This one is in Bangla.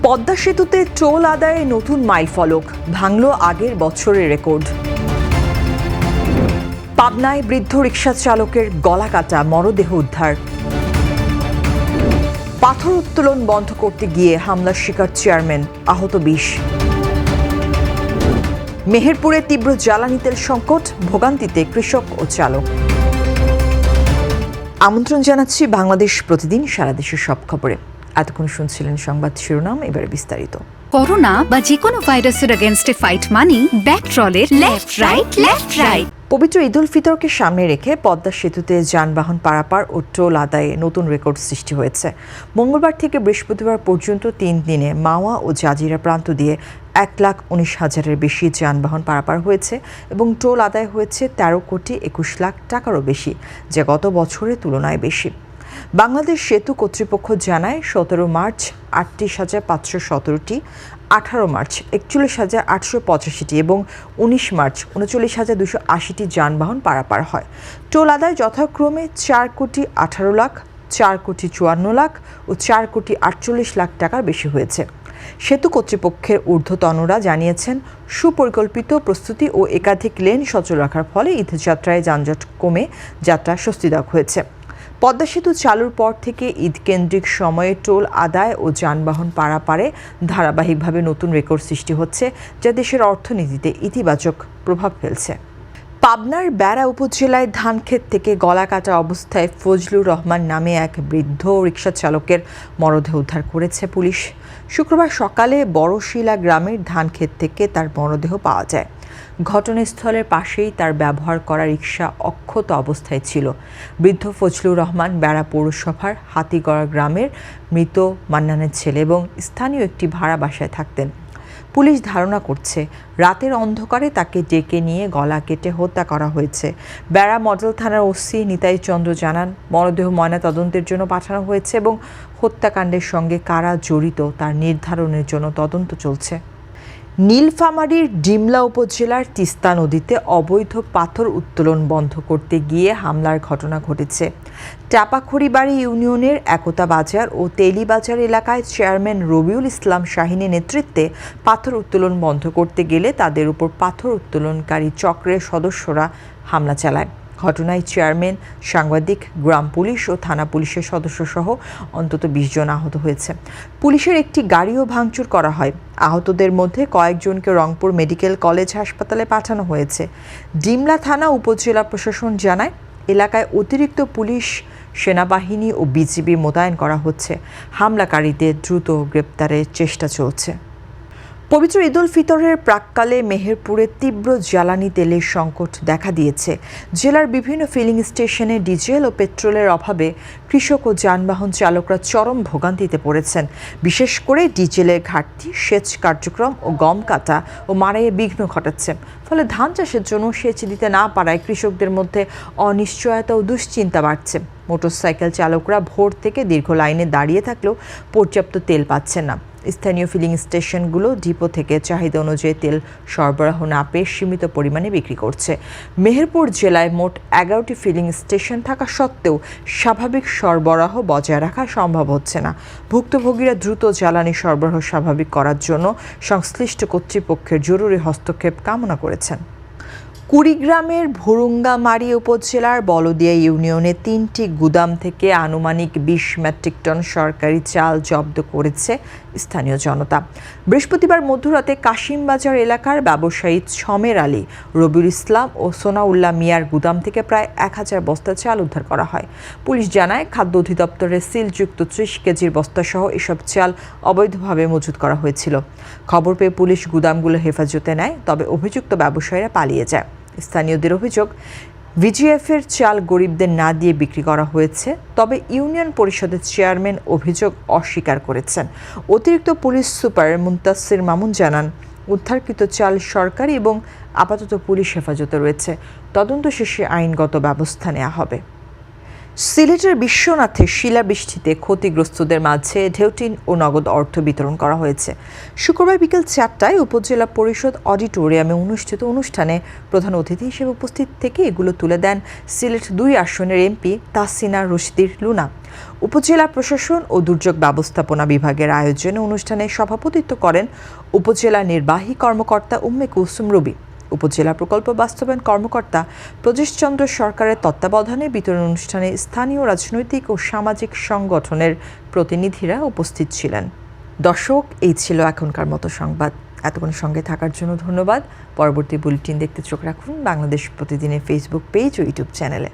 পদ্মা সেতুতে টোল আদায়ে নতুন মাইলফলক, ভাঙল আগের বছরের রেকর্ড। পাবনায় বৃদ্ধ রিকশা চালকের গলা কাটা, মরদেহ উদ্ধার। পাথর উত্তোলন বন্ধ করতে গিয়ে হামলার শিকার চেয়ারম্যান, আহত 20। মেহেরপুরে তীব্র জ্বালানি তেল সংকট, ভোগান্তিতে কৃষক ও চালক। আমন্ত্রণ জানাচ্ছি বাংলাদেশ প্রতিদিন সারা দেশের সব খবরে। এতক্ষণ শুনছিলেন সংবাদ শিরোনাম, এবারে বিস্তারিত। করোনা বা যে কোনো ভাইরাসের এগেইনস্টে ফাইট মানি ব্যাকট্রলের লেফট রাইট। পবিত্র ঈদ উল ফিতরকে সামনে রেখে পদ্মা সেতুতে যানবাহন পারাপার ও টোল আদায়ে নতুন রেকর্ড সৃষ্টি হয়েছে। মঙ্গলবার থেকে বৃহস্পতিবার পর্যন্ত 3 দিনে মাওয়া ও জাজিরা প্রান্ত দিয়ে 1,19,000-এর বেশি যানবাহন পারাপার হয়েছে এবং টোল আদায় হয়েছে 13 কোটি 21 লাখ টাকারও বেশি, যা গত বছরের তুলনায় বেশি। বাংলাদেশ সেতু কর্তৃপক্ষ জানায় 17 মার্চ 38,517টি, 18 মার্চ 41,885টি এবং 19 মার্চ 39,280টি যানবাহন পারাপার হয়। টোল আদায় যথাক্রমে 4 কোটি 18 লাখ, 4 কোটি 54 লাখ ও 4 কোটি 48 লাখ টাকার বেশি হয়েছে। সেতু কর্তৃপক্ষের ঊর্ধ্বতনরা জানিয়েছেন, সুপরিকল্পিত প্রস্তুতি ও একাধিক লেন সচল রাখার ফলে ঈদযাত্রায় যানজট কমে যাত্রা স্বস্তিদায়ক হয়েছে। পদ্মা সেতু চালুর পর থেকে ঈদ কেন্দ্রিক সময়ে টোল আদায় ও যানবাহন পারাপারে ধারাবাহিকভাবে নতুন রেকর্ড সৃষ্টি হচ্ছে, যা দেশের অর্থনীতিতে ইতিবাচক প্রভাব ফেলছে। পাবনার বেড়া উপজেলায় ধানক্ষেত থেকে গলা কাটা অবস্থায় ফজলুর রহমান নামে এক বৃদ্ধ রিকশা চালকের মরদেহ উদ্ধার করেছে পুলিশ। শুক্রবার সকালে বড়শিলা গ্রামের ধানক্ষেত থেকে তার মরদেহ পাওয়া যায়। ঘটনাস্থলের পাশেই তার ব্যবহার করা রিকশা অক্ষত অবস্থায় ছিল। বৃদ্ধ ফজলুর রহমান বেড়া পৌরসভার হাতিগড়া গ্রামের মৃত মান্নানের ছেলে এবং স্থানীয় একটি ভাড়া বাসায় থাকতেন। পুলিশ ধারণা করছে, রাতের অন্ধকারে তাকে ডেকে নিয়ে গলা কেটে হত্যা করা হয়েছে। বেড়া মডেল থানার ওসি নিতাই চন্দ্র জানান, মরদেহ ময়নাতদন্তের জন্য পাঠানো হয়েছে এবং হত্যাকাণ্ডের সঙ্গে কারা জড়িত তার নির্ধারণের জন্য তদন্ত চলছে। নীলফামারীর ডিমলা উপজেলার তিস্তা নদীতে অবৈধ পাথর উত্তোলন বন্ধ করতে গিয়ে হামলার ঘটনা ঘটেছে। টাপাখড়িবাড়ি ইউনিয়নের একতা বাজার ও তেলিবাজার এলাকায় চেয়ারম্যান রবিউল ইসলাম শাহিনের নেতৃত্বে পাথর উত্তোলন বন্ধ করতে গেলে তাদের উপর পাথর উত্তোলনকারী চক্রের সদস্যরা হামলা চালায়। ঘটনায় চেয়ারম্যান, সাংবাদিক, গ্রাম পুলিশ ও থানা পুলিশের সদস্যসহ অন্তত 20 জন আহত হয়েছে। পুলিশের একটি গাড়িও ভাঙচুর করা হয়। আহতদের মধ্যে কয়েকজনকে রংপুর মেডিকেল কলেজ হাসপাতালে পাঠানো হয়েছে। ডিমলা থানা উপজেলা প্রশাসন জানায়, এলাকায় অতিরিক্ত পুলিশ, সেনাবাহিনী ও বিজিবি মোতায়েন করা হচ্ছে। হামলাকারীদের দ্রুত গ্রেপ্তারের চেষ্টা চলছে। পবিত্র ঈদ উল ফিতরের প্রাক্কালে মেহেরপুরে তীব্র জ্বালানি তেলের সংকট দেখা দিয়েছে। জেলার বিভিন্ন ফিলিং স্টেশনে ডিজেল ও পেট্রোলের অভাবে কৃষক ও যানবাহন চালকরা চরম ভোগান্তিতে পড়েছেন। বিশেষ করে ডিজেলের ঘাটতি সেচ কার্যক্রম ও গম কাটা ও মাড়াইয়ে বিঘ্ন ঘটাচ্ছে। ফলে ধান চাষের জন্য সেচ দিতে না পারায় কৃষকদের মধ্যে অনিশ্চয়তা ও দুশ্চিন্তা বাড়ছে। মোটরসাইকেল চালকরা ভোর থেকে দীর্ঘ লাইনে দাঁড়িয়ে থাকলেও পর্যাপ্ত তেল পাচ্ছেন না। স্থানীয় ফিলিং স্টেশনগুলো ডিপো থেকে চাহিদা অনুযায়ী তেল সরবরাহ না পেয়ে সীমিত পরিমাণে বিক্রি করছে। মেহেরপুর জেলায় মোট 11টি ফিলিং স্টেশন থাকা সত্ত্বেও স্বাভাবিক সরবরাহ বজায় রাখা সম্ভব হচ্ছে না। ভুক্তভোগীরা দ্রুত জ্বালানি সরবরাহ স্বাভাবিক করার জন্য সংশ্লিষ্ট কর্তৃপক্ষের জরুরি হস্তক্ষেপ কামনা করেছেন। কুড়িগ্রামের ভুরুঙ্গামারী উপজেলার বলদিয়া ইউনিয়নে 3টি গুদাম থেকে আনুমানিক 20 মেট্রিক টন সরকারি চাল জব্দ করেছে স্থানীয় জনতা। বৃহস্পতিবার মধ্যরাতে কাশিমবাজার এলাকার ব্যবসায়ী ছমের আলী, রবিউল ইসলাম ও সোনাউল্লাহ মিয়ার গুদাম থেকে প্রায় 1000 বস্তা চাল উদ্ধার করা হয়। পুলিশ জানায়, খাদ্য অধিদপ্তরের সিলযুক্ত 30 কেজির বস্তাসহ এসব চাল অবৈধভাবে মজুত করা হয়েছিল। খবর পেয়ে পুলিশ গুদামগুলো হেফাজতে নেয়, তবে অভিযুক্ত ব্যবসায়ীরা পালিয়ে যায়। স্থানীয়দের অভিযোগ, ভিজিএফের চাল গরিবদের না দিয়ে বিক্রি করা হয়েছে। তবে ইউনিয়ন পরিষদের চেয়ারম্যান অভিযোগ অস্বীকার করেছেন। অতিরিক্ত পুলিশ সুপার মুন্তাসির মামুন জানান, উদ্ধারকৃত চাল সরকারি এবং আপাতত পুলিশ হেফাজতে রয়েছে। তদন্ত শেষে আইনগত ব্যবস্থা নেওয়া হবে। সিলেটের বিশ্বনাথে শিলাবৃষ্টিতে ক্ষতিগ্রস্তদের মাঝে ঢেউটিন ও নগদ অর্থ বিতরণ করা হয়েছে। শুক্রবার বিকেল 4টায় উপজেলা পরিষদ অডিটোরিয়ামে অনুষ্ঠিত অনুষ্ঠানে প্রধান অতিথি হিসেবে উপস্থিত থেকে এগুলো তুলে দেন সিলেট 2 আসনের এমপি তাসিনা রশিদীর লুনা। উপজেলা প্রশাসন ও দুর্যোগ ব্যবস্থাপনা বিভাগের আয়োজনে অনুষ্ঠানে সভাপতিত্ব করেন উপজেলা নির্বাহী কর্মকর্তা উম্মে কুলসুম রুবি। উপজেলা প্রকল্প বাস্তবায়ন কর্মকর্তা প্রজেশ চন্দ্র সরকারের তত্ত্বাবধানে বিতরণ অনুষ্ঠানে স্থানীয় রাজনৈতিক ও সামাজিক সংগঠনের প্রতিনিধিরা উপস্থিত ছিলেন। দর্শক, এই ছিল এখনকার মতো সংবাদ। এতক্ষণ সঙ্গে থাকার জন্য ধন্যবাদ। পরবর্তী বুলেটিন দেখতে চোখ রাখুন বাংলাদেশ প্রতিদিনের ফেসবুক পেজ ও ইউটিউব চ্যানেলে।